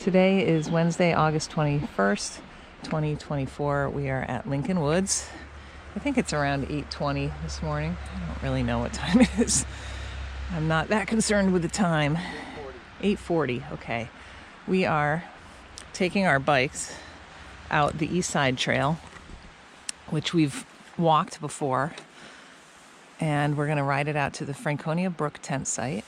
Today is Wednesday, August 21st, 2024. We are at Lincoln Woods. I think it's around 8:20 this morning. I don't really know what time it is. I'm not that concerned with the time. 8:40, okay. We are taking our bikes out the East Side Trail, which we've walked before, and we're going to ride it out to the Franconia Brook tent site,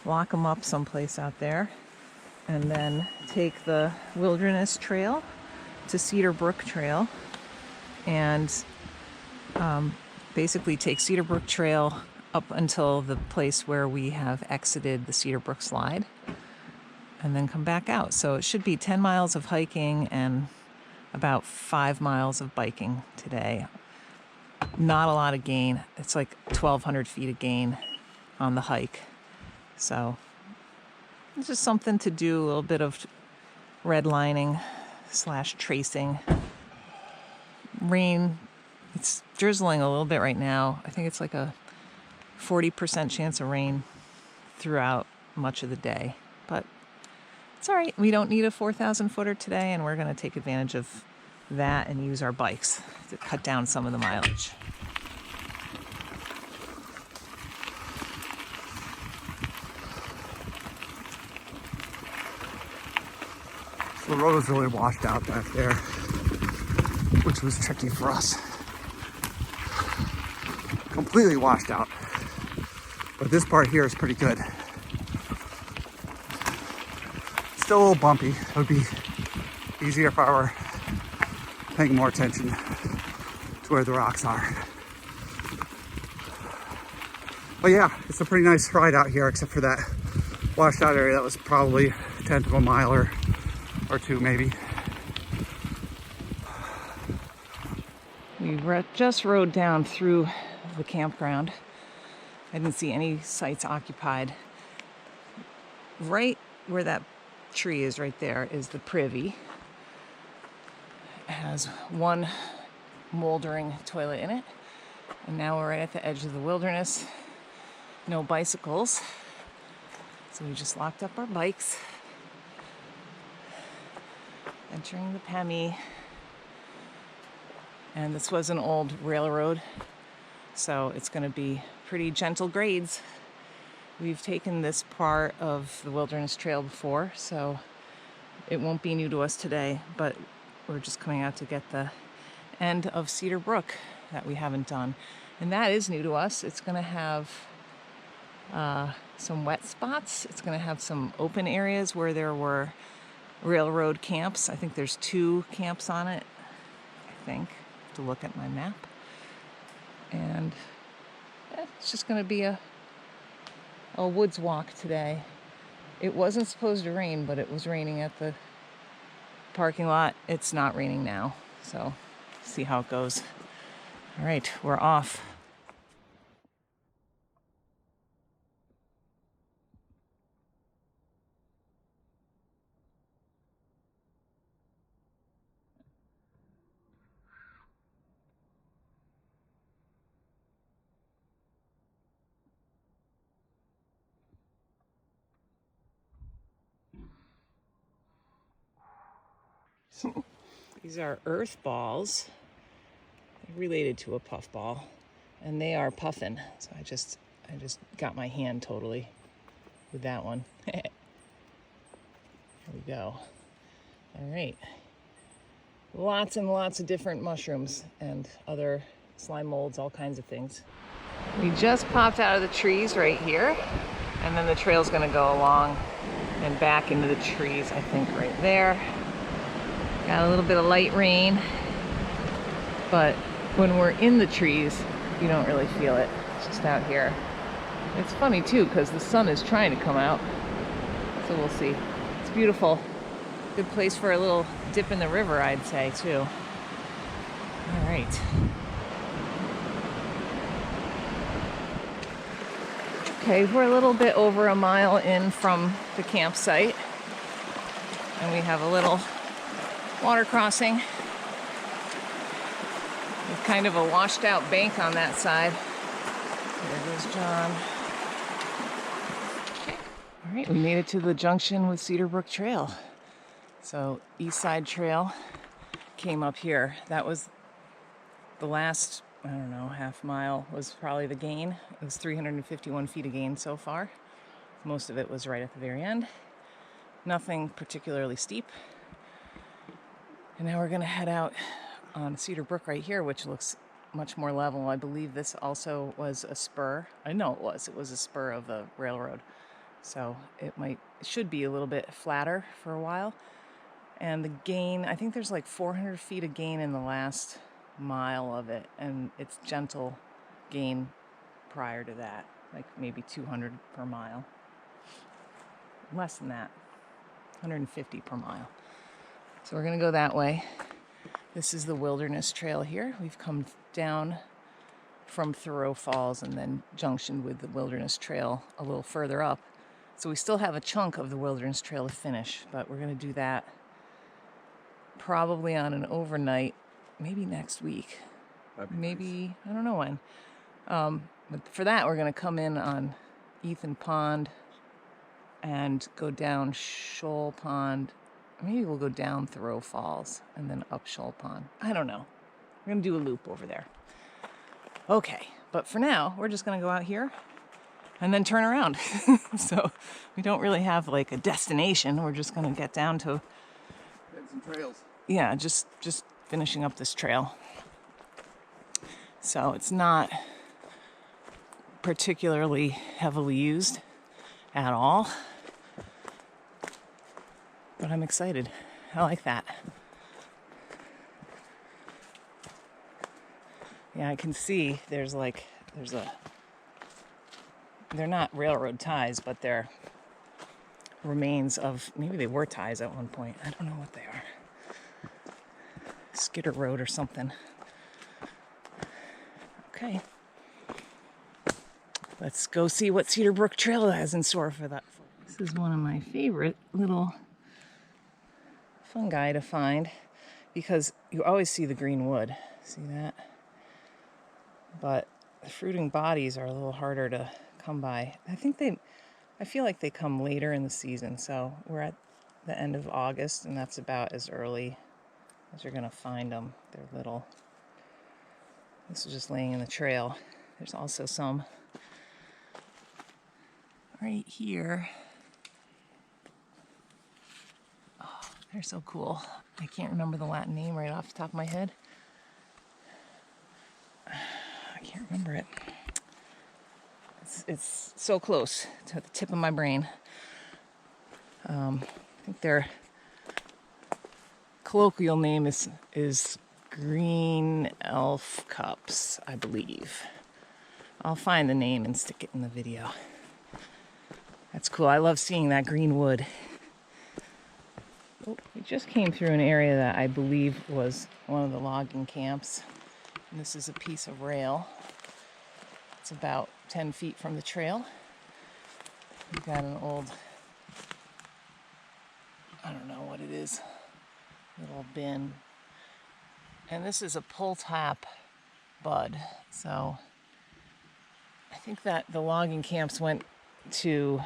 lock them up someplace out there, and then take the Wilderness Trail to Cedar Brook Trail, and basically take Cedar Brook Trail up until the place where we have exited the Cedar Brook slide, and then come back out. So it should be 10 miles of hiking and about 5 miles of biking today. Not a lot of gain. It's like 1,200 feet of gain on the hike. So it's just something to do, a little bit of redlining / tracing. Rain, it's drizzling a little bit right now. I think it's like a 40% chance of rain throughout much of the day. But it's all right. We don't need a 4,000 footer today, and we're going to take advantage of that and use our bikes to cut down some of the mileage. The road was really washed out back there, which was tricky for us. Completely washed out. But this part here is pretty good. Still a little bumpy. It would be easier if I were paying more attention to where the rocks are. But yeah, it's a pretty nice ride out here, except for that washed out area that was probably a tenth of a mile or two maybe. We just rode down through the campground. I didn't see any sites occupied. Right where that tree is right there is the privy. It has one moldering toilet in it. And now we're right at the edge of the wilderness. No bicycles. So we just locked up our bikes. Entering the Pemi. And this was an old railroad, so it's going to be pretty gentle grades. We've taken this part of the Wilderness Trail before, so it won't be new to us today, but we're just coming out to get the end of Cedar Brook that we haven't done. And that is new to us. It's going to have some wet spots. It's going to have some open areas where there were railroad camps. I think there's 2 camps on it, I think. I have to look at my map. And it's just going to be a woods walk today. It wasn't supposed to rain, but it was raining at the parking lot. It's not raining now, so see how it goes. All right, we're off. These are earth balls. They're related to a puffball, and they are puffin'. So I just got my hand totally with that one. There we go. All right. Lots and lots of different mushrooms and other slime molds, all kinds of things. We just popped out of the trees right here, and then the trail's going to go along and back into the trees, I think, right there. Got a little bit of light rain, but when we're in the trees, you don't really feel it. It's just out here. It's funny too, because the sun is trying to come out, so we'll see. It's beautiful. Good place for a little dip in the river, I'd say, too. All right. Okay, we're a little bit over a mile in from the campsite, and we have a little water crossing with kind of a washed out bank on that side. There goes John. Okay. All right, we made it to the junction with Cedar Brook Trail. So East Side Trail came up here. That was the last, I don't know, half mile was probably the gain. It was 351 feet of gain so far. Most of it was right at the very end. Nothing particularly steep. And now we're going to head out on Cedar Brook right here, which looks much more level. I believe this also was a spur. I know it was. It was a spur of the railroad. So it should be a little bit flatter for a while. And the gain, I think there's like 400 feet of gain in the last mile of it. And it's gentle gain prior to that, like maybe 200 per mile. Less than that, 150 per mile. So we're going to go that way. This is the Wilderness Trail here. We've come down from Thoreau Falls and then junctioned with the Wilderness Trail a little further up. So we still have a chunk of the Wilderness Trail to finish, but we're going to do that probably on an overnight, maybe next week. Maybe, I don't know when. But for that, we're going to come in on Ethan Pond and go down Shoal Pond. Maybe we'll go down Thoreau Falls and then up Shoal Pond. I don't know. We're going to do a loop over there. Okay, but for now, we're just going to go out here and then turn around. So we don't really have like a destination. We're just going to get down to... Hit some trails. Yeah, just finishing up this trail. So it's not particularly heavily used at all. But I'm excited. I like that. Yeah, I can see they're not railroad ties, but they're remains of, maybe they were ties at one point. I don't know what they are. Skidder Road or something. Okay. Let's go see what Cedar Brook Trail has in store for that. This is one of my favorite little fungi to find because you always see the green wood. See that? But the fruiting bodies are a little harder to come by. I feel like they come later in the season. So we're at the end of August and that's about as early as you're going to find them. They're little. This is just laying in the trail. There's also some right here. Oh, they're so cool. I can't remember the Latin name right off the top of my head. I can't remember it. It's so close to the tip of my brain. I think their colloquial name is green elf cups, I believe. I'll find the name and stick it in the video. That's cool. I love seeing that green wood. Oh, we just came through an area that I believe was one of the logging camps. And this is a piece of rail. It's about 10 feet from the trail. We've got an old, I don't know what it is, little bin. And this is a pull tap bud. So I think that the logging camps went to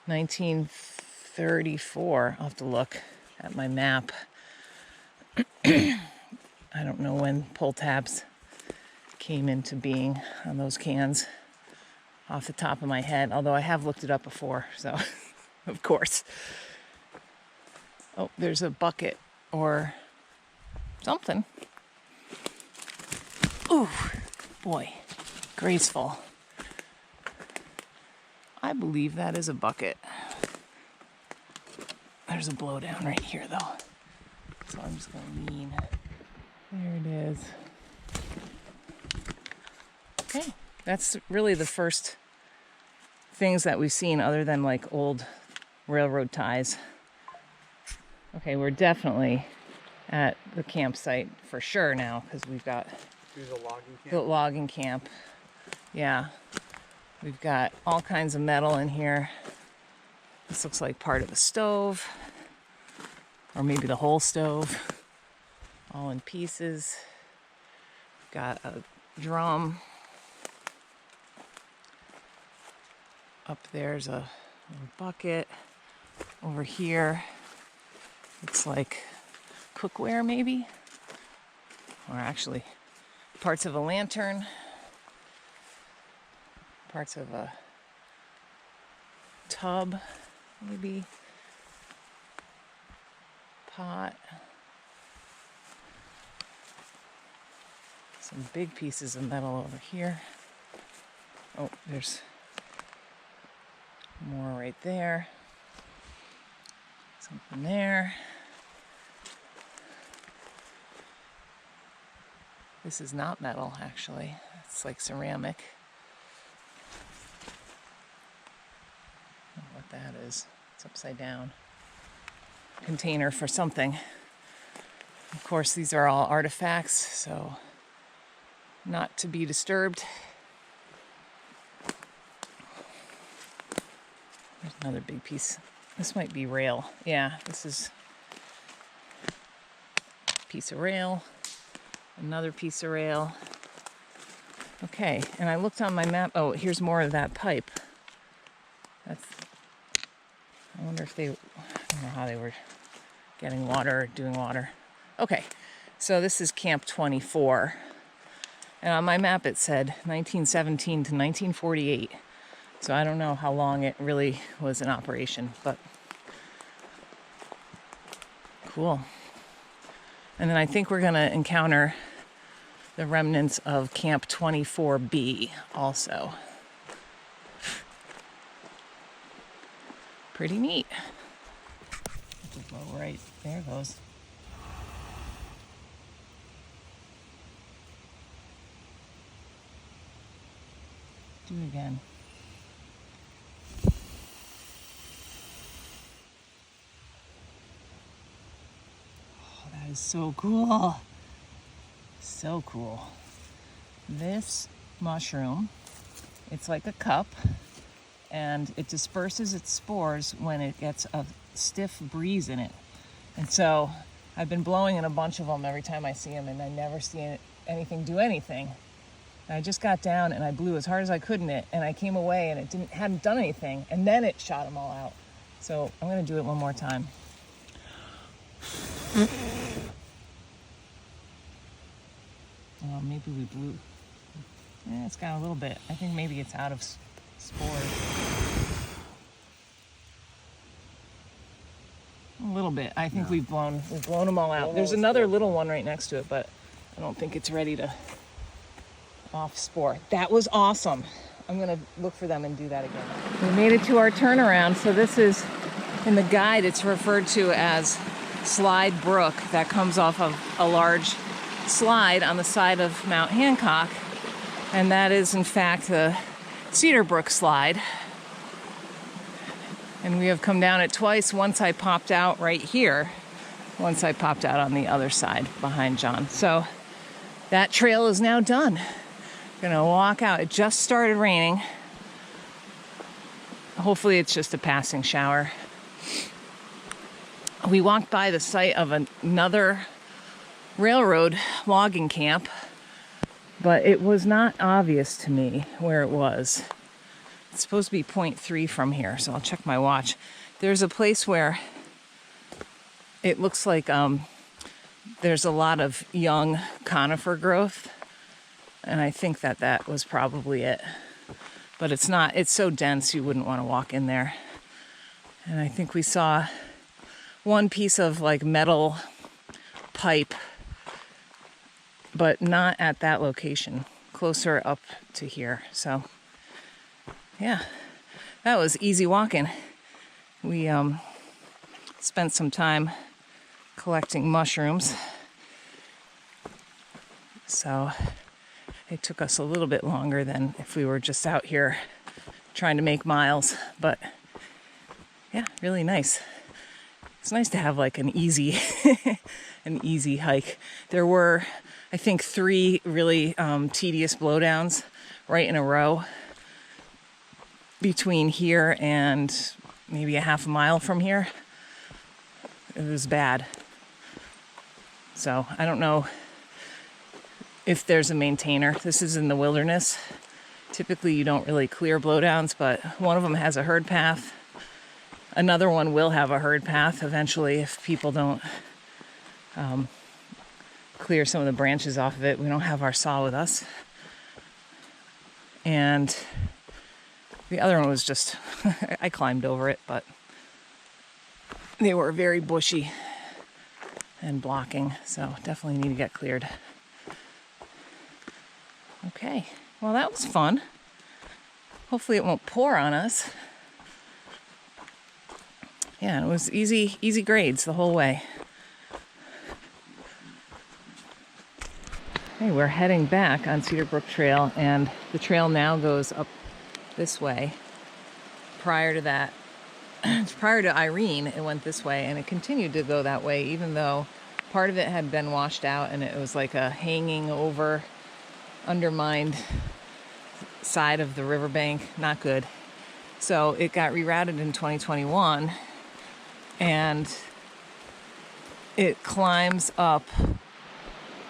1934. I'll have to look at my map. I don't know when pull tabs came into being on those cans off the top of my head, although I have looked it up before, so of course. Oh, there's a bucket or something. Ooh, boy, graceful. I believe that is a bucket. There's a blowdown right here, though. So I'm just going to lean. There it is. Okay, that's really the first things that we've seen other than like old railroad ties. Okay, we're definitely at the campsite for sure now because we've got the logging camp. Yeah, we've got all kinds of metal in here. This looks like part of a stove, or maybe the whole stove, all in pieces. We've got a drum. Up there's a bucket. Over here, Looks like cookware maybe, or actually parts of a lantern, parts of a tub, maybe pot. Some big pieces of metal over here. Oh, there's more right there. Something there. This is not metal, actually. It's like ceramic. I don't know what that is. It's upside down. Container for something. Of course, these are all artifacts, so not to be disturbed. There's another big piece. This might be rail. Yeah, this is a piece of rail. Another piece of rail. Okay, and I looked on my map. Oh, here's more of that pipe. I wonder if I don't know how they were getting water or doing water. Okay, so this is Camp 24. And on my map it said 1917 to 1948. So I don't know how long it really was in operation, but cool. And then I think we're gonna encounter the remnants of Camp 24B also. Pretty neat. Blow right there goes. Do it again. Oh, that is so cool. So cool. This mushroom, it's like a cup, and it disperses its spores when it gets a stiff breeze in it. And so I've been blowing in a bunch of them every time I see them, and I never see anything do anything. And I just got down and I blew as hard as I could in it, and I came away and it hadn't done anything, and then it shot them all out. So I'm gonna do it one more time. Well, maybe we blew. Yeah, it's got a little bit. I think maybe it's out of spores. A little bit. I think we've blown them all out. There's another little one right next to it, but I don't think it's ready to off spore. That was awesome. I'm gonna look for them and do that again. We made it to our turnaround. So this is, in the guide, it's referred to as Cedar Brook. That comes off of a large slide on the side of Mount Hancock, and that is in fact the Cedar Brook slide. And we have come down it twice. Once I popped out right here, once I popped out on the other side behind John. So that trail is now done. Gonna walk out. It just started raining. Hopefully it's just a passing shower. We walked by the site of another railroad logging camp, but it was not obvious to me where it was. It's supposed to be 0.3 from here, so I'll check my watch. There's a place where it looks like there's a lot of young conifer growth, and I think that was probably it. But it's not, it's so dense you wouldn't want to walk in there. And I think we saw one piece of like metal pipe, but not at that location, closer up to here. So yeah, that was easy walking. We spent some time collecting mushrooms, so it took us a little bit longer than if we were just out here trying to make miles, but yeah, really nice. It's nice to have like an easy an easy hike. There were, I think, 3 really tedious blowdowns right in a row between here and maybe a half a mile from here. It was bad. So I don't know if there's a maintainer. This is in the wilderness. Typically you don't really clear blowdowns, but one of them has a herd path, Another one will have a herd path eventually if people don't clear some of the branches off of it. We don't have our saw with us. And the other one was just, I climbed over it, but they were very bushy and blocking, so definitely need to get cleared. Okay, well that was fun. Hopefully it won't pour on us. Yeah, it was easy grades the whole way. Okay, we're heading back on Cedar Brook Trail, and the trail now goes up this way. Prior to that, prior to Irene, it went this way, and it continued to go that way, even though part of it had been washed out, and it was like a hanging over, undermined side of the riverbank. Not good. So it got rerouted in 2021, and it climbs up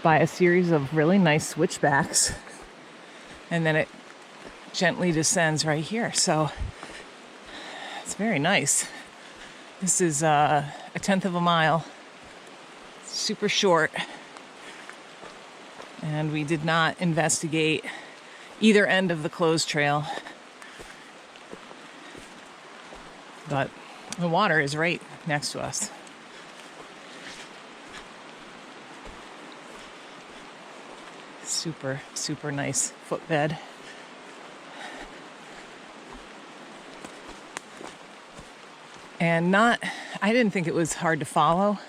by a series of really nice switchbacks, and then it gently descends right here. So it's very nice. This is a 1/10 of a mile, super short, and we did not investigate either end of the closed trail, but the water is right next to us. Super nice footbed. And I didn't think it was hard to follow.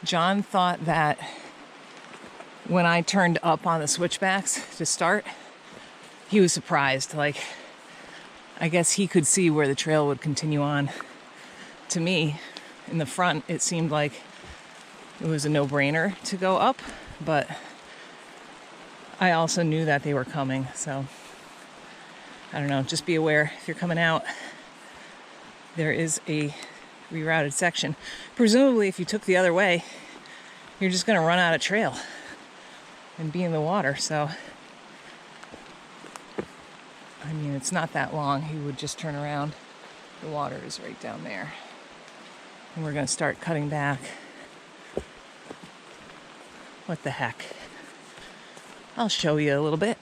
John thought that when I turned up on the switchbacks to start, he was surprised. Like, I guess he could see where the trail would continue on. To me, in the front, it seemed like it was a no-brainer to go up, but I also knew that they were coming, so I don't know, just be aware if you're coming out. There is a rerouted section. Presumably, if you took the other way, you're just going to run out of trail and be in the water. So, I mean, it's not that long. You would just turn around. The water is right down there. And we're going to start cutting back. What the heck? I'll show you a little bit.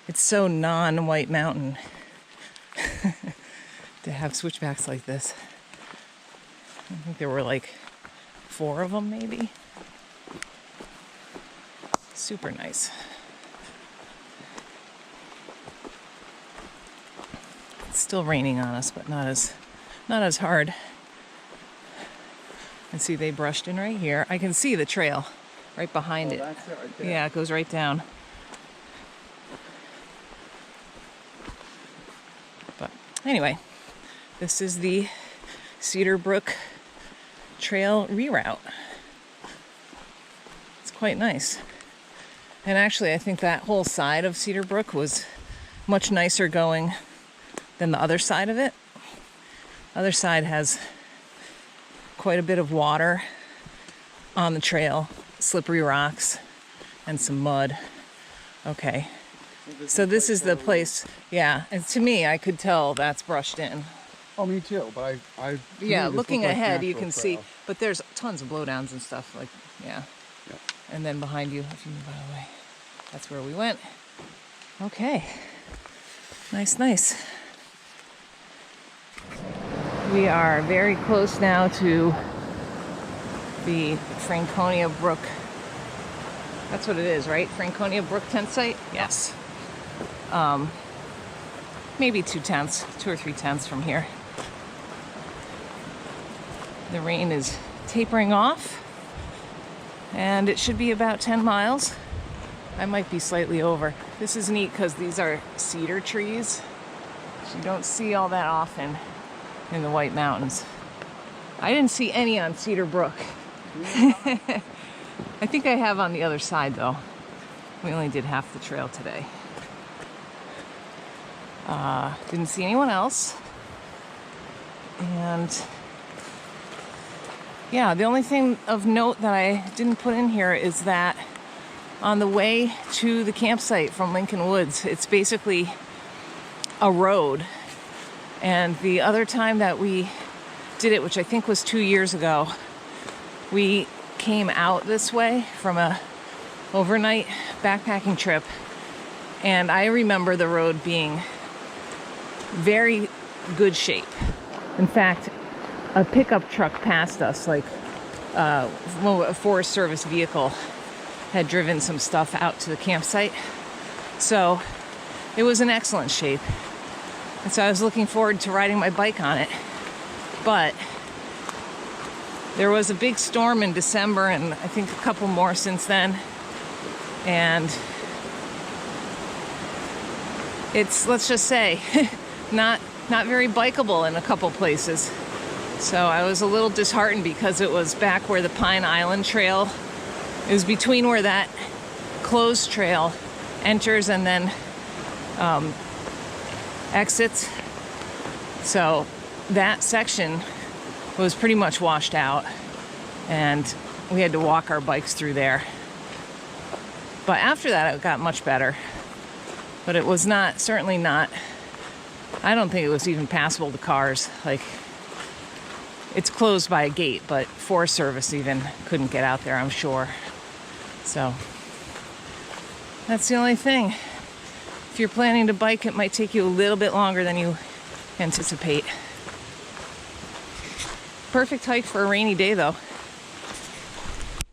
It's so non-White Mountain to have switchbacks like this. I think there were like 4 of them maybe. Super nice. It's still raining on us, but not as hard. And see, they brushed in right here. I can see the trail right behind it. That's it right there. Yeah, it goes right down. But anyway, this is the Cedar Brook Trail reroute. It's quite nice. And actually, I think that whole side of Cedar Brook was much nicer going than the other side of it. The other side has quite a bit of water on the trail, slippery rocks, and some mud. Okay, so this is the place. Yeah, and to me, I could tell that's brushed in. Oh, me too. But I Yeah, looking ahead, you can trail. see, but there's tons of blowdowns and stuff. Like, yeah. And then behind you, if you move out of the way, that's where we went. Okay, nice. We are very close now to the Franconia Brook. That's what it is, right? Franconia Brook tent site? Yes. Maybe 2 or 3 tenths from here. The rain is tapering off, and it should be about 10 miles. I might be slightly over. This is neat because these are cedar trees, which you don't see all that often in the White Mountains. I didn't see any on Cedar Brook. I think I have on the other side though. We only did half the trail today. Didn't see anyone else. And yeah, the only thing of note that I didn't put in here is that on the way to the campsite from Lincoln Woods, it's basically a road. And the other time that we did it, which I think was 2 years ago, we came out this way from a overnight backpacking trip. And I remember the road being very good shape. In fact, a pickup truck passed us, like a Forest Service vehicle had driven some stuff out to the campsite. So it was in excellent shape. And so I was looking forward to riding my bike on it. But there was a big storm in December, and I think a couple more since then. And it's, let's just say, not very bikeable in a couple places. So I was a little disheartened because it was back where the Pine Island Trail, it was between where that closed trail enters and then exits. So that section was pretty much washed out, and we had to walk our bikes through there. But after that, it got much better. But it was not, certainly not, I don't think it was even passable to cars. Like, it's closed by a gate, but Forest Service even couldn't get out there, I'm sure. So that's the only thing. If you're planning to bike, it might take you a little bit longer than you anticipate. Perfect hike for a rainy day, though.